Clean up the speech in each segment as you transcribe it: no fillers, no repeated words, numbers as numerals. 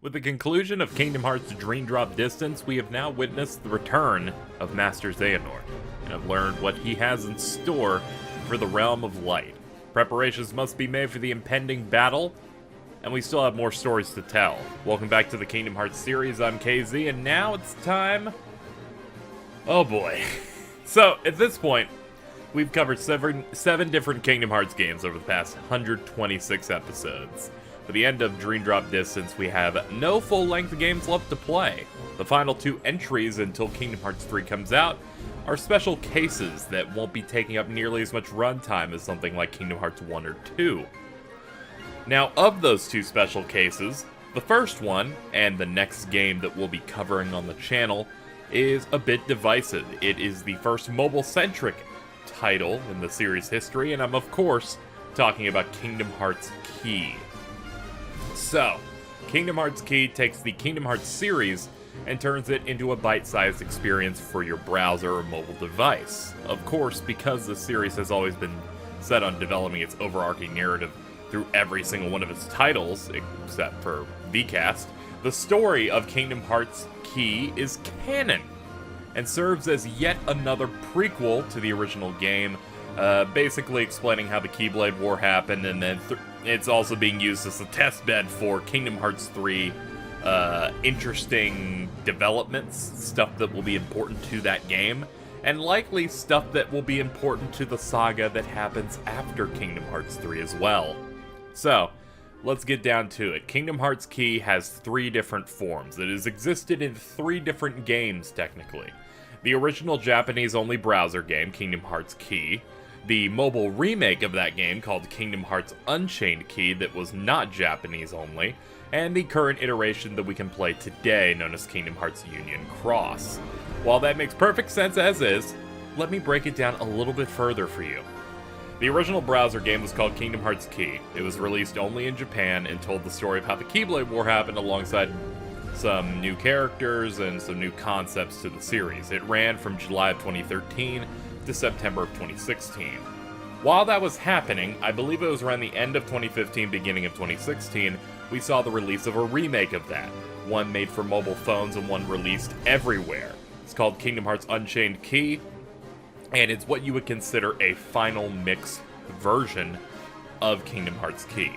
With the conclusion of Kingdom Hearts Dream Drop Distance, we have now witnessed the return of Master Xehanort, and have learned what he has in store for the Realm of Light. Preparations must be made for the impending battle, and we still have more stories to tell. Welcome back to the Kingdom Hearts series, I'm KZ, and now it's time... Oh boy. So, at this point, we've covered seven different Kingdom Hearts games over the past 126 episodes. For the end of Dream Drop Distance, we have no full-length games left to play. The final two entries until Kingdom Hearts 3 comes out are special cases that won't be taking up nearly as much runtime as something like Kingdom Hearts 1 or 2. Now, of those two special cases, the first one, and the next game that we'll be covering on the channel, is a bit divisive. It is the first mobile-centric title in the series history, and I'm of course talking about Kingdom Hearts Key. So, Kingdom Hearts Key takes the Kingdom Hearts series and turns it into a bite-sized experience for your browser or mobile device. Of course, because the series has always been set on developing its overarching narrative through every single one of its titles, except for VCast, the story of Kingdom Hearts Key is canon, and serves as yet another prequel to the original game, basically explaining how the Keyblade War happened, and then it's also being used as a test bed for Kingdom Hearts 3 interesting developments, stuff that will be important to that game, and likely stuff that will be important to the saga that happens after Kingdom Hearts 3 as well. So, let's get down to it. Kingdom Hearts Key has three different forms. It has existed in three different games, technically. The original Japanese-only browser game, Kingdom Hearts Key, the mobile remake of that game called Kingdom Hearts Unchained Key that was not Japanese-only, and the current iteration that we can play today known as Kingdom Hearts Union Cross. While that makes perfect sense as is, let me break it down a little bit further for you. The original browser game was called Kingdom Hearts Key. It was released only in Japan and told the story of how the Keyblade War happened alongside some new characters and some new concepts to the series. It ran from July of 2013 to September of 2016. While that was happening, I believe it was around the end of 2015, beginning of 2016, we saw the release of a remake of that. One made for mobile phones and one released everywhere. It's called Kingdom Hearts Unchained Key, and it's what you would consider a final mix version of Kingdom Hearts Key.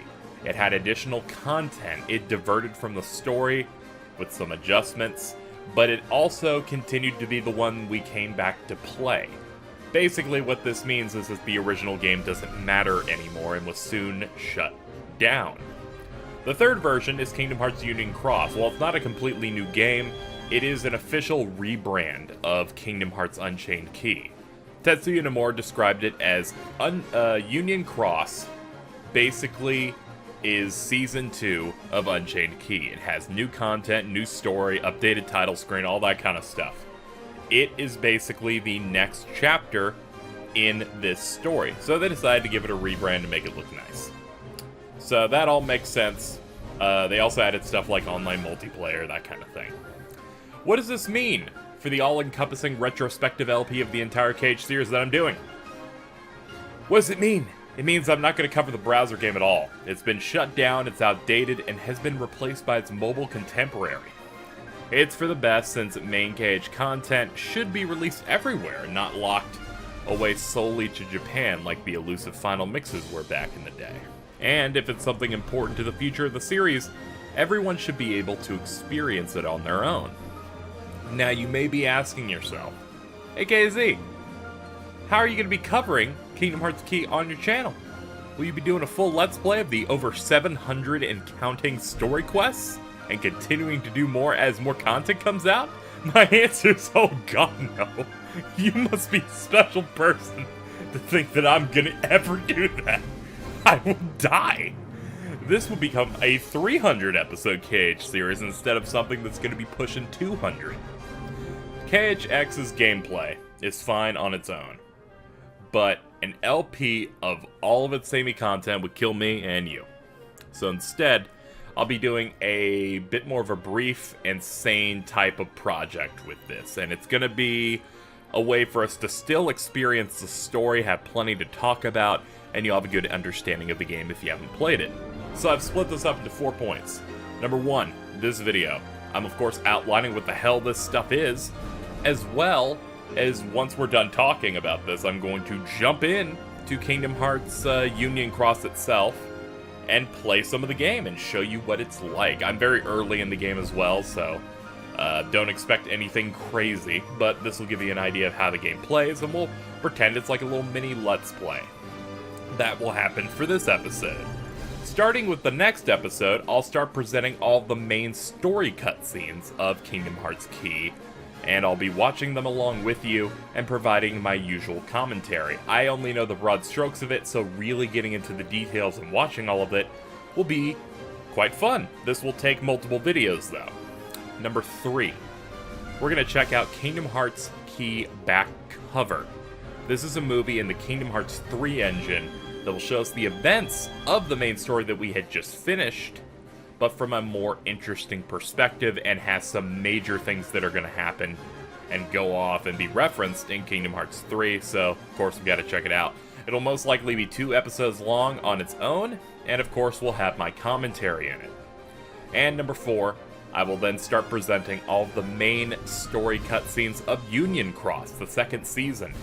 It had additional content. It diverted from the story with some adjustments, but it also continued to be the one we came back to play. Basically, what this means is that the original game doesn't matter anymore and was soon shut down. The third version is Kingdom Hearts Union Cross. While it's not a completely new game, it is an official rebrand of Kingdom Hearts Unchained Key. Tetsuya Nomura described it as Union Cross basically is Season 2 of Unchained Key. It has new content, new story, updated title screen, all that kind of stuff. It is basically the next chapter in this story. So they decided to give it a rebrand to make it look nice. So that all makes sense. They also added stuff like online multiplayer, that kind of thing. What does this mean for the all-encompassing retrospective LP of the entire KH series that I'm doing? What does it mean? It means I'm not going to cover the browser game at all. It's been shut down, it's outdated, and has been replaced by its mobile contemporary. It's for the best, since main KH content should be released everywhere, not locked away solely to Japan like the elusive final mixes were back in the day. And if it's something important to the future of the series, everyone should be able to experience it on their own. Now you may be asking yourself, hey KZ, how are you going to be covering Kingdom Hearts Key on your channel? Will you be doing a full Let's Play of the over 700 and counting story quests? And continuing to do more as more content comes out? My answer is, oh god no. You must be a special person to think that I'm gonna ever do that. I will die. This will become a 300 episode KH series instead of something that's gonna be pushing 200. KHX's gameplay is fine on its own, but an LP of all of its samey content would kill me and you. So instead, I'll be doing a bit more of a brief and sane type of project with this, and it's going to be a way for us to still experience the story, have plenty to talk about, and you'll have a good understanding of the game if you haven't played it. So I've split this up into 4 points. Number 1, this video, I'm of course outlining what the hell this stuff is, as well as once we're done talking about this, I'm going to jump in to Kingdom Hearts Union Cross itself and play some of the game and show you what it's like. I'm very early in the game as well, so don't expect anything crazy, but this will give you an idea of how the game plays, and we'll pretend it's like a little mini Let's Play. That will happen for this episode. Starting with the next episode, I'll start presenting all the main story cutscenes of Kingdom Hearts Key, and I'll be watching them along with you and providing my usual commentary. I only know the broad strokes of it, so really getting into the details and watching all of it will be quite fun. This will take multiple videos though. Number 3, we're going to check out Kingdom Hearts Key back cover. This is a movie in the Kingdom Hearts 3 engine that will show us the events of the main story that we had just finished, but from a more interesting perspective, and has some major things that are going to happen and go off and be referenced in Kingdom Hearts 3, so of course we got to check it out. It'll most likely be 2 episodes long on its own, and of course we'll have my commentary in it. And number 4, I will then start presenting all the main story cutscenes of Union Cross, the 2nd season.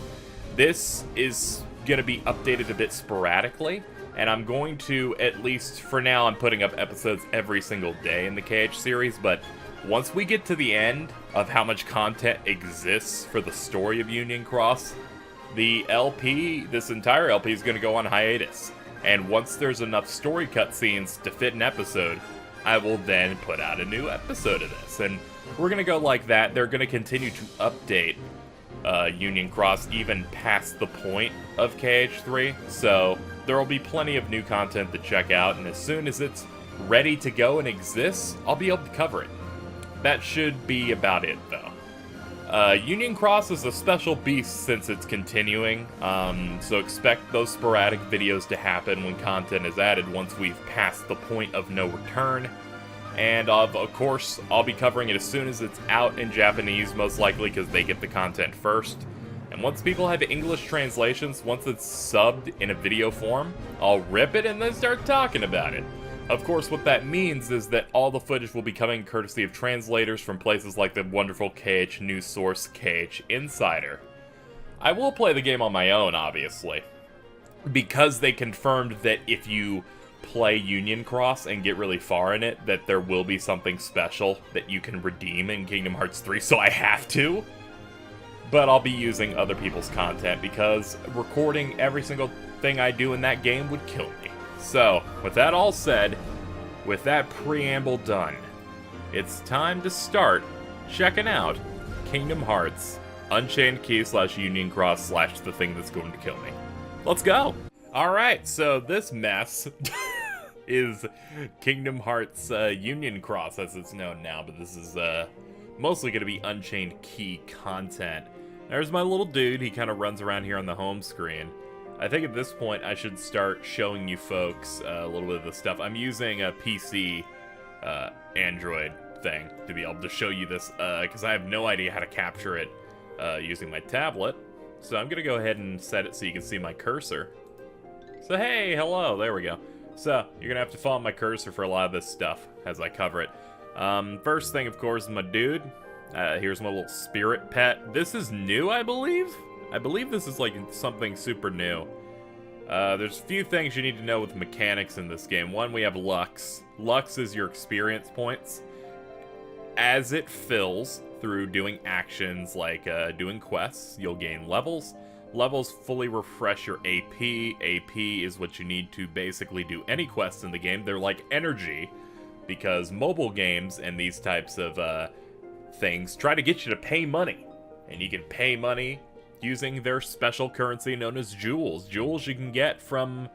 This is going to be updated a bit sporadically, and I'm going to, at least for now, I'm putting up episodes every single day in the KH series, but once we get to the end of how much content exists for the story of Union Cross, the LP, this entire LP is going to go on hiatus. And once there's enough story cutscenes to fit an episode, I will then put out a new episode of this. And we're going to go like that. They're going to continue to update Union Cross even past the point of KH3, so there will be plenty of new content to check out, and as soon as it's ready to go and exists, I'll be able to cover it. That should be about it, though. Union Cross is a special beast since it's continuing, so expect those sporadic videos to happen when content is added once we've passed the point of no return. And of course, I'll be covering it as soon as it's out in Japanese, most likely because they get the content first. And once people have English translations, once it's subbed in a video form, I'll rip it and then start talking about it. Of course, what that means is that all the footage will be coming courtesy of translators from places like the wonderful KH news source KH Insider. I will play the game on my own, obviously, because they confirmed that if you play Union Cross and get really far in it, that there will be something special that you can redeem in Kingdom Hearts 3, so I have to. But I'll be using other people's content because recording every single thing I do in that game would kill me. So, with that all said, with that preamble done, it's time to start checking out Kingdom Hearts Unchained Key / Union Cross / the thing that's going to kill me. Let's go! Alright, so this mess is Kingdom Hearts Union Cross as it's known now, but this is mostly going to be Unchained Key content. There's my little dude, he kind of runs around here on the home screen. I think at this point I should start showing you folks a little bit of the stuff. I'm using a PC Android thing to be able to show you this, because I have no idea how to capture it using my tablet. So I'm going to go ahead and set it so you can see my cursor. So hey, hello, there we go. So, you're going to have to follow my cursor for a lot of this stuff as I cover it. First thing, of course, is my dude. Here's my little spirit pet. This is new, I believe? I believe this is like something super new. There's a few things you need to know with mechanics in this game. One, we have Lux. Lux is your experience points. As it fills through doing actions like doing quests, you'll gain levels. Levels fully refresh your AP. AP is what you need to basically do any quests in the game. They're like energy, because mobile games and these types of things try to get you to pay money. And you can pay money using their special currency known as jewels. Jewels you can get from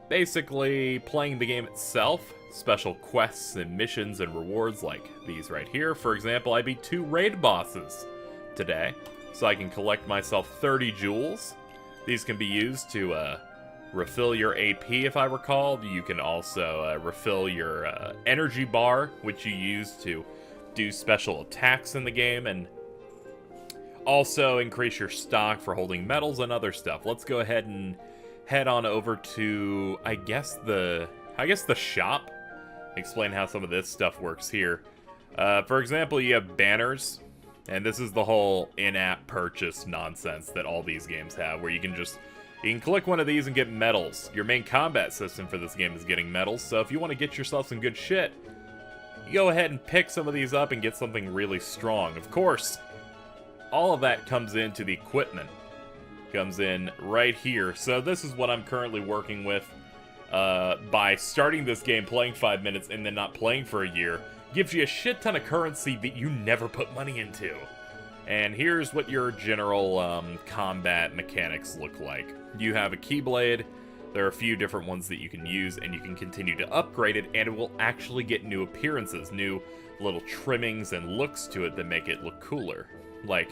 basically playing the game itself. Special quests and missions and rewards like these right here. For example, I beat 2 raid bosses today, so I can collect myself 30 jewels. These can be used to refill your AP, if I recall. You can also refill your energy bar, which you use to do special attacks in the game, and also increase your stock for holding medals and other stuff. Let's go ahead and head on over to, I guess the shop. Explain how some of this stuff works here. For example, you have banners, and this is the whole in-app purchase nonsense that all these games have, where you can click one of these and get medals. Your main combat system for this game is getting medals, so if you want to get yourself some good shit, you go ahead and pick some of these up and get something really strong. Of course, all of that comes into the equipment. Comes in right here. So this is what I'm currently working with. By starting this game, playing 5 minutes, and then not playing for a year, gives you a shit ton of currency that you never put money into. And here's what your general combat mechanics look like. You have a Keyblade. There are a few different ones that you can use, and you can continue to upgrade it, and it will actually get new appearances, new little trimmings and looks to it that make it look cooler. Like,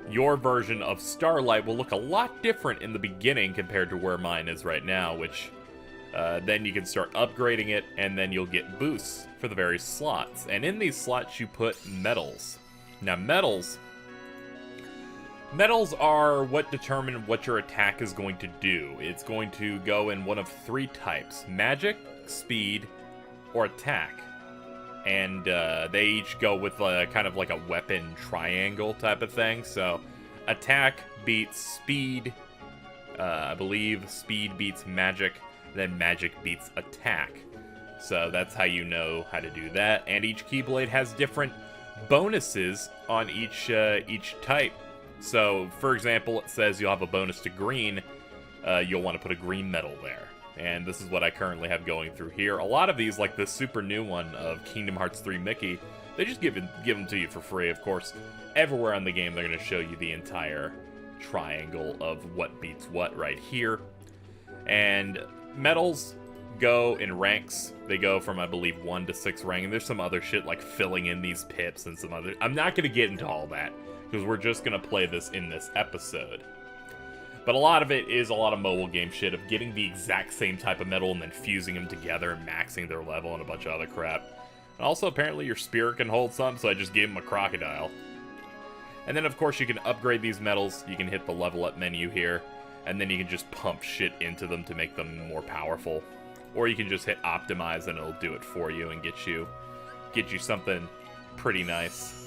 your version of Starlight will look a lot different in the beginning compared to where mine is right now, which then you can start upgrading it, and then you'll get boosts for the various slots. And in these slots, you put medals. Now, medals are what determine what your attack is going to do. It's going to go in one of 3 types: magic, speed, or attack. And they each go with kind of like a weapon triangle type of thing. So attack beats speed. I believe speed beats magic. Then magic beats attack. So that's how you know how to do that. And each Keyblade has different bonuses on each type. So, for example, it says you'll have a bonus to green. You'll want to put a green medal there. And this is what I currently have going through here. A lot of these, like the super new one of Kingdom Hearts 3 Mickey, they just give them to you for free. Of course, everywhere in the game, they're going to show you the entire triangle of what beats what right here. And medals go in ranks. They go from, I believe, 1 to 6 rank. And there's some other shit like filling in these pips and some other... I'm not going to get into all that, because we're just going to play this in this episode. But a lot of it is a lot of mobile game shit of getting the exact same type of medal and then fusing them together and maxing their level and a bunch of other crap. And also, apparently, your spirit can hold some, so I just gave him a crocodile. And then, of course, you can upgrade these medals. You can hit the level up menu here, and then you can just pump shit into them to make them more powerful. Or you can just hit optimize and it'll do it for you and get you something pretty nice.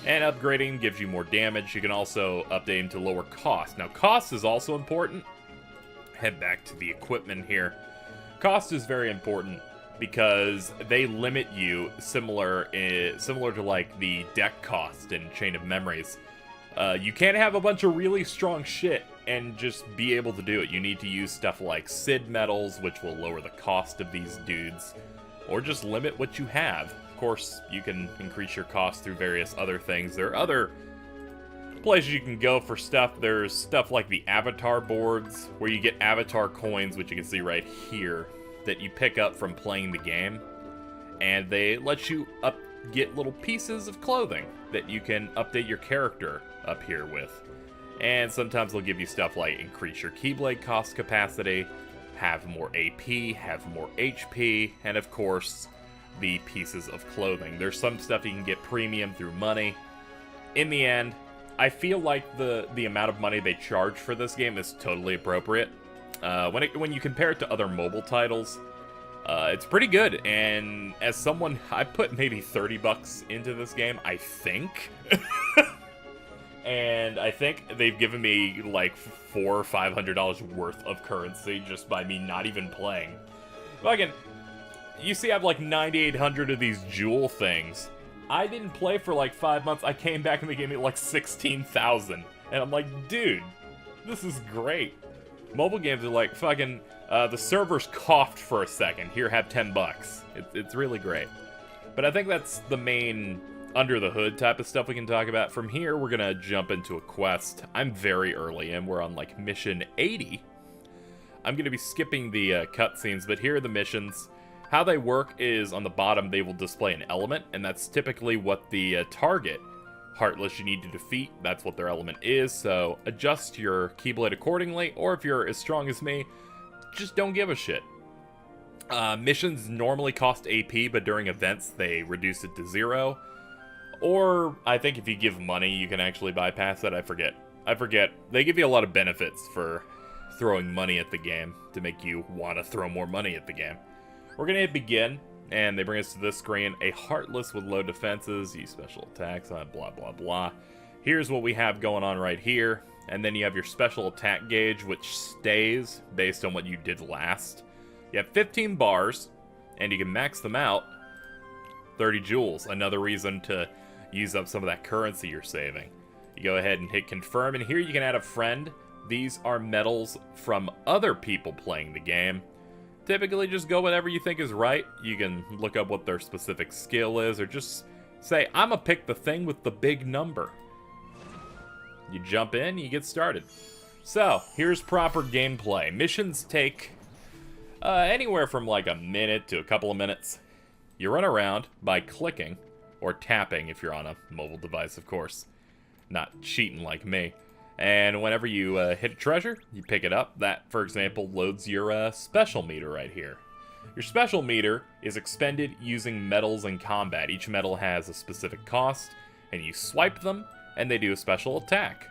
And upgrading gives you more damage. You can also update them to lower cost. Now, cost is also important. Head back to the equipment here. Cost is very important because they limit you similar to like the deck cost in Chain of Memories. You can't have a bunch of really strong shit and just be able to do it. You need to use stuff like Sid medals, which will lower the cost of these dudes, or just limit what you have. Of course, you can increase your cost through various other things. There are other places you can go for stuff. There's stuff like the avatar boards, where you get avatar coins, which you can see right here, that you pick up from playing the game. And they let you get little pieces of clothing that you can update your character up here with. And sometimes they'll give you stuff like increase your Keyblade cost capacity, have more AP, have more HP, and of course, the pieces of clothing. There's some stuff you can get premium through money. In the end, I feel like the amount of money they charge for this game is totally appropriate. When you compare it to other mobile titles, it's pretty good. And as someone, I put maybe $30 into this game, I think. And I think they've given me like $400 or $500 worth of currency just by me not even playing. But again, you see I have like 9,800 of these jewel things. I didn't play for like 5 months. I came back and they gave me like 16,000. And I'm like, dude, this is great. Mobile games are like fucking, the servers coughed for a second. Here, have $10. It's really great. But I think that's the main under the hood type of stuff we can talk about. From here, we're gonna jump into a quest. I'm very early in. We're on like mission 80. I'm gonna be skipping the cutscenes, but here are the missions. How they work is on the bottom, they will display an element, and that's typically what the target Heartless you need to defeat. That's what their element is, so adjust your Keyblade accordingly, or if you're as strong as me, just don't give a shit. Missions normally cost AP, but during events, they reduce it to 0. Or, I think if you give money, you can actually bypass that. I forget. They give you a lot of benefits for throwing money at the game to make you want to throw more money at the game. We're going to hit begin. And they bring us to this screen. A Heartless with low defenses. Use special attacks on blah, blah, blah. Here's what we have going on right here. And then you have your special attack gauge, which stays based on what you did last. You have 15 bars, and you can max them out. 30 jewels. Another reason to use up some of that currency you're saving. You go ahead and hit confirm, and here you can add a friend. These are medals from other people playing the game. Typically, just go whatever you think is right. You can look up what their specific skill is, or just say, I'm gonna pick the thing with the big number. You jump in, you get started. So, here's proper gameplay. Missions take anywhere from like a minute to a couple of minutes. You run around by clicking, or tapping if you're on a mobile device, of course. Not cheating like me. And whenever you hit a treasure, you pick it up. That, for example, loads your special meter right here. Your special meter is expended using medals in combat. Each medal has a specific cost, and you swipe them, and they do a special attack.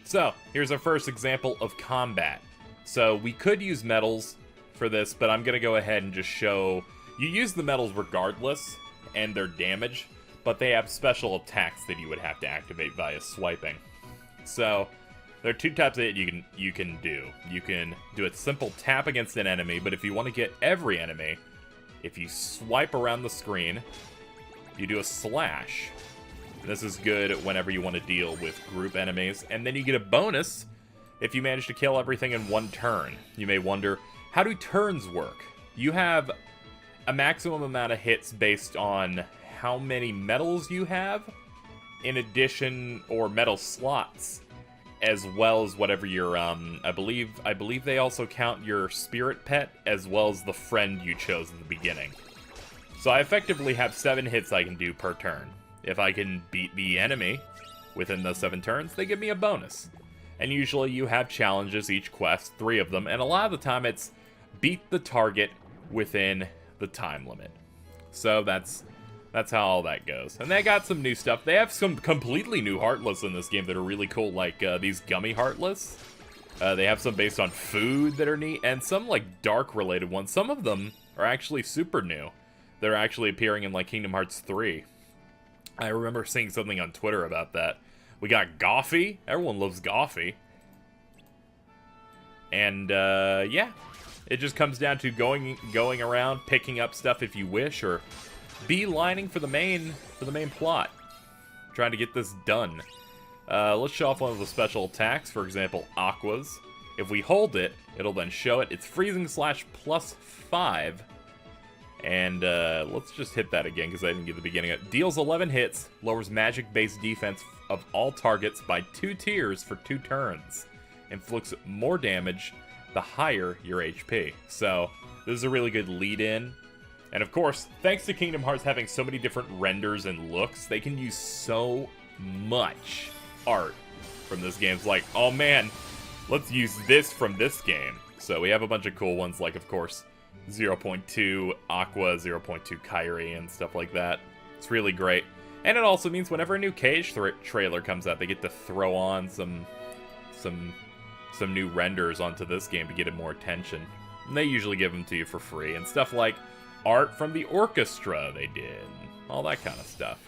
So, here's our first example of combat. So, we could use medals for this, but I'm going to go ahead and just show... You use the medals regardless, and their damage, but they have special attacks that you would have to activate via swiping. So, there are two types of it you can do. You can do a simple tap against an enemy, but if you want to get every enemy, if you swipe around the screen, you do a slash. This is good whenever you want to deal with group enemies, and then you get a bonus if you manage to kill everything in one turn. You may wonder, how do turns work? You have a maximum amount of hits based on how many medals you have, in addition, or medal slots, as well as whatever your, I believe they also count your spirit pet, as well as the friend you chose at the beginning. So I effectively have 7 hits I can do per turn. If I can beat the enemy within those 7 turns, they give me a bonus. And usually you have challenges each quest, 3 of them, and a lot of the time it's beat the target within the time limit. So that's how all that goes. And they got some new stuff. They have some completely new Heartless in this game that are really cool, like these gummy Heartless. They have some based on food that are neat, and some like dark related ones. Some of them are actually super new. They're actually appearing in like Kingdom Hearts 3. I remember seeing something on Twitter about that. We got Goffy. Everyone loves Goffy. And yeah, it just comes down to going around, picking up stuff if you wish, or beelining for the main plot, trying to get this done. Let's show off one of the special attacks. For example, Aqua's. If we hold it, it'll then show it. It's freezing slash +5. And let's just hit that again because I didn't get the beginning of it. Deals 11 hits, lowers magic-based defense of all targets by 2 tiers for 2 turns. Inflicts more damage the higher your HP. So this is a really good lead-in. And of course, thanks to Kingdom Hearts having so many different renders and looks, they can use so much art from this game. It's like, oh man, let's use this from this game. So we have a bunch of cool ones, like of course 0.2 Aqua, 0.2 Kairi, and stuff like that. It's really great. And it also means whenever a new Cage trailer comes out, they get to throw on some new renders onto this game to get it more attention. And they usually give them to you for free. And stuff like art from the orchestra they did. All that kind of stuff.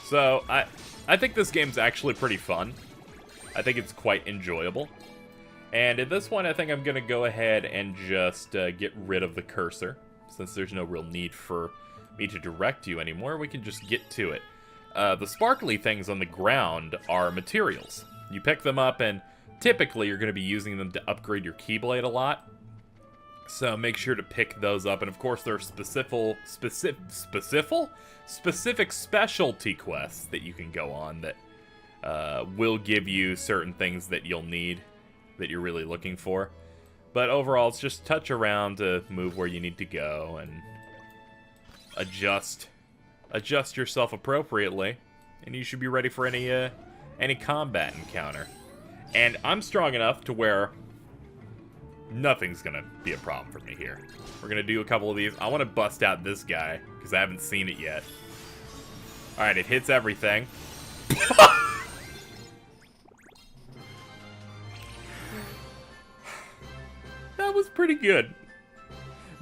So, I think this game's actually pretty fun. I think it's quite enjoyable. And at this point, I think I'm going to go ahead and just get rid of the cursor. Since there's no real need for me to direct you anymore, we can just get to it. The sparkly things on the ground are materials. You pick them up, and typically you're going to be using them to upgrade your Keyblade a lot. So make sure to pick those up. And of course, there are specific specialty quests that you can go on that will give you certain things that you'll need, that you're really looking for. But overall, it's just touch around to move where you need to go and adjust yourself appropriately, and you should be ready for any combat encounter. And I'm strong enough to where nothing's gonna be a problem for me here. We're gonna do a couple of these. I want to bust out this guy because I haven't seen it yet. All right, it hits everything. That was pretty good.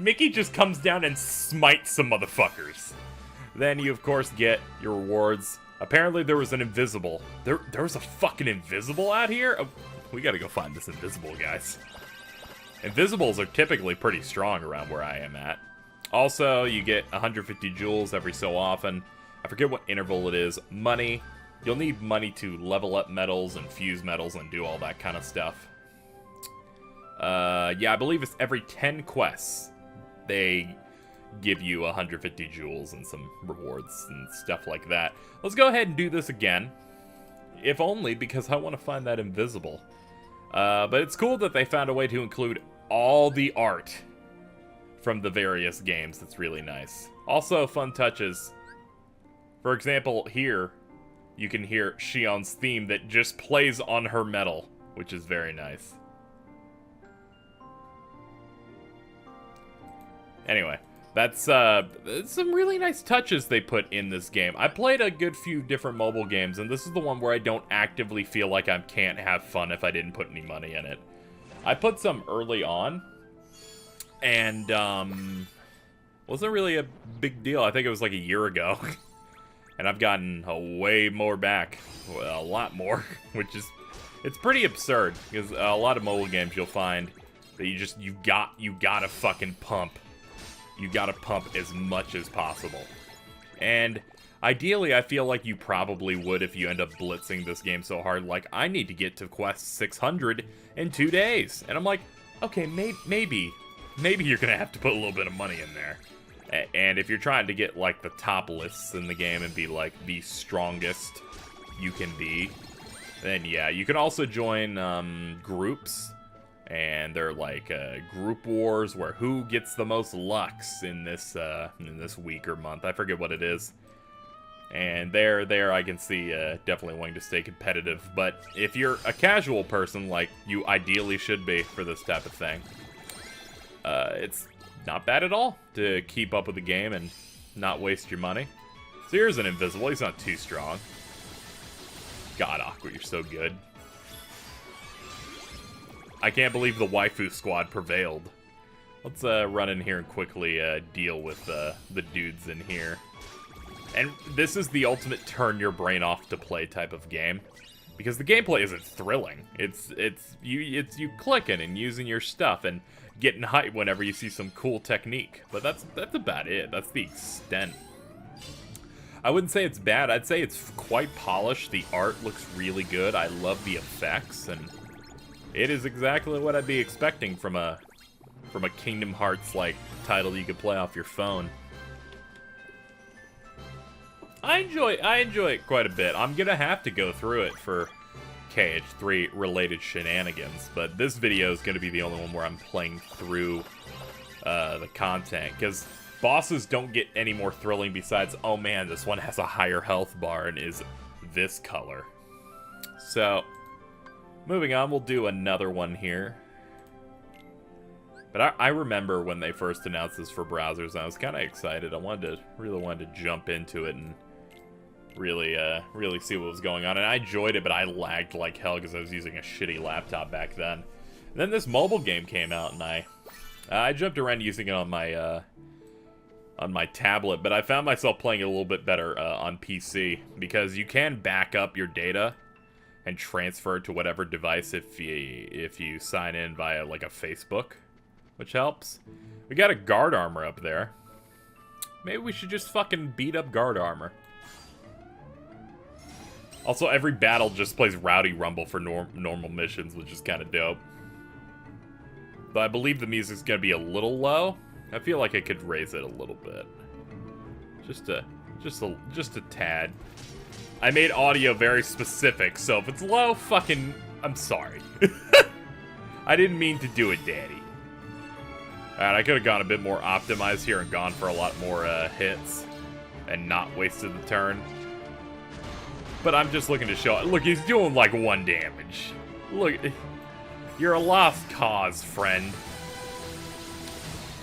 Mickey just comes down and smites some motherfuckers. Then you, of course, get your rewards. Apparently there was an invisible. There was a fucking invisible out here? Oh, we gotta go find this invisible, guys. Invisibles are typically pretty strong around where I am at. Also, you get 150 jewels every so often. I forget what interval it is. Money. You'll need money to level up medals and fuse medals and do all that kind of stuff. Yeah, I believe it's every 10 quests. They give you 150 jewels and some rewards and stuff like that. Let's go ahead and do this again. If only because I want to find that invisible. But it's cool that they found a way to include all the art from the various games. That's really nice. Also, fun touches. For example, here, you can hear Shion's theme that just plays on her medal, which is very nice. Anyway, that's some really nice touches they put in this game. I played a good few different mobile games, and this is the one where I don't actively feel like I can't have fun if I didn't put any money in it. I put some early on, and wasn't really a big deal. I think it was like a year ago. And I've gotten way more back. Well, a lot more, which is, it's pretty absurd, because a lot of mobile games you'll find that you gotta fucking pump. You gotta pump as much as possible. And ideally, I feel like you probably would if you end up blitzing this game so hard. Like, I need to get to quest 600 in 2 days. And I'm like, okay, maybe you're gonna have to put a little bit of money in there. And if you're trying to get, like, the top lists in the game and be, like, the strongest you can be, then, yeah. You can also join groups, and they're, like, group wars where who gets the most Lux in this week or month. I forget what it is. And there I can see definitely wanting to stay competitive. But if you're a casual person, like you ideally should be for this type of thing, it's not bad at all to keep up with the game and not waste your money. So here's an invisible. He's not too strong. God, Aqua, you're so good. I can't believe the waifu squad prevailed. Let's run in here and quickly deal with the dudes in here. And this is the ultimate turn your brain off to play type of game, because the gameplay isn't thrilling. It's you clicking and using your stuff and getting hype whenever you see some cool technique. But that's about it. That's the extent. I wouldn't say it's bad. I'd say it's quite polished. The art looks really good. I love the effects, and it is exactly what I'd be expecting from a Kingdom Hearts like title you could play off your phone. I enjoy it quite a bit. I'm gonna have to go through it for KH3 related shenanigans, but this video is gonna be the only one where I'm playing through the content, because bosses don't get any more thrilling besides, oh man, this one has a higher health bar and is this color. So, moving on, we'll do another one here. But I remember when they first announced this for browsers, and I was kind of excited. I really wanted to jump into it and really see what was going on. And I enjoyed it, but I lagged like hell because I was using a shitty laptop back then. And then this mobile game came out, and I jumped around using it on my tablet, but I found myself playing it a little bit better on PC, because you can back up your data and transfer it to whatever device if you sign in via like a Facebook, which helps. We got a guard armor up there. Maybe we should just fucking beat up guard armor. Also, every battle just plays Rowdy Rumble for normal missions, which is kind of dope. But I believe the music's gonna be a little low. I feel like I could raise it a little bit. Just a tad. I made audio very specific, so if it's low, fucking, I'm sorry. I didn't mean to do it, Daddy. Alright, I could have gone a bit more optimized here and gone for a lot more hits and not wasted the turn. But I'm just looking to show it. Look, he's doing like 1 damage. Look, you're a lost cause, friend.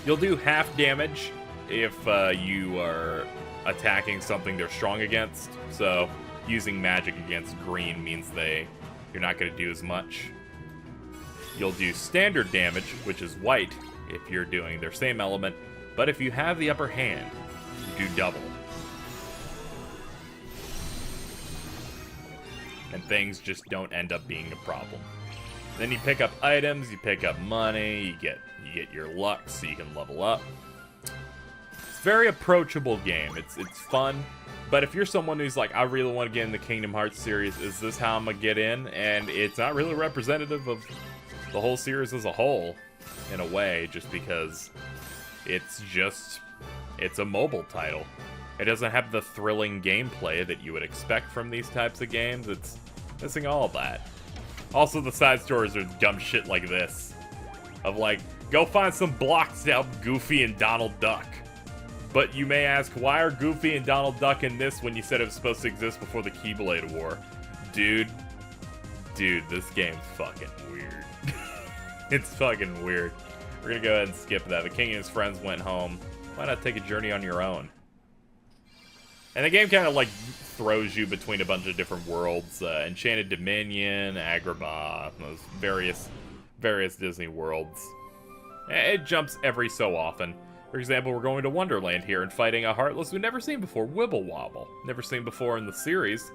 You'll do half damage if you are attacking something they're strong against. So using magic against green means you're not going to do as much. You'll do standard damage, which is white, if you're doing their same element, but if you have the upper hand, you do double. And things just don't end up being a problem. Then you pick up items, you pick up money, you get your luck so you can level up. It's a very approachable game. It's fun, but if you're someone who's like, I really want to get in the Kingdom Hearts series, is this how I'm gonna get in? And it's not really representative of the whole series as a whole, in a way, just because it's a mobile title. It doesn't have the thrilling gameplay that you would expect from these types of games. It's missing all of that. Also, the side stories are dumb shit like this. Of like, go find some blocks to help Goofy and Donald Duck. But you may ask, why are Goofy and Donald Duck in this when you said it was supposed to exist before the Keyblade War? Dude, this game's fucking weird. It's fucking weird. We're gonna go ahead and skip that. The king and his friends went home. Why not take a journey on your own? And the game kind of like throws you between a bunch of different worlds. Enchanted Dominion, Agrabah, those various Disney worlds. It jumps every so often. For example, we're going to Wonderland here and fighting a Heartless we've never seen before, Wibble Wobble. Never seen before in the series.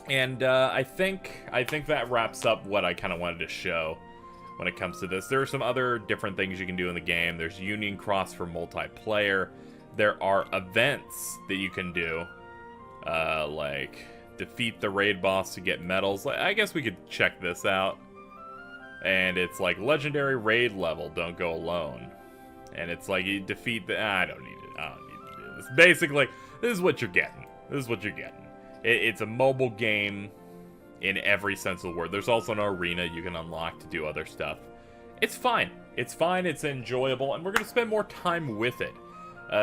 And I think that wraps up what I kind of wanted to show when it comes to this. There are some other different things you can do in the game. There's Union Cross for multiplayer. There are events that you can do, like defeat the raid boss to get medals. I guess we could check this out. And it's like legendary raid level, don't go alone. And it's like you defeat the... I don't need to do this. Basically, this is what you're getting. It's a mobile game in every sense of the word. There's also an arena you can unlock to do other stuff. It's fine. It's enjoyable, and we're going to spend more time with it.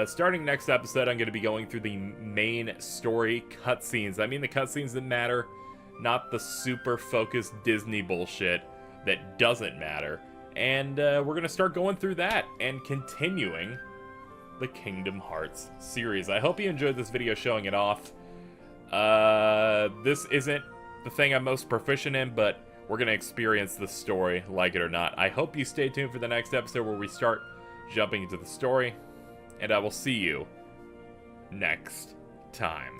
Starting next episode, I'm going to be going through the main story cutscenes. I mean the cutscenes that matter, not the super focused Disney bullshit that doesn't matter. And we're going to start going through that and continuing the Kingdom Hearts series. I hope you enjoyed this video showing it off. This isn't the thing I'm most proficient in, but we're going to experience the story, like it or not. I hope you stay tuned for the next episode where we start jumping into the story. And I will see you next time.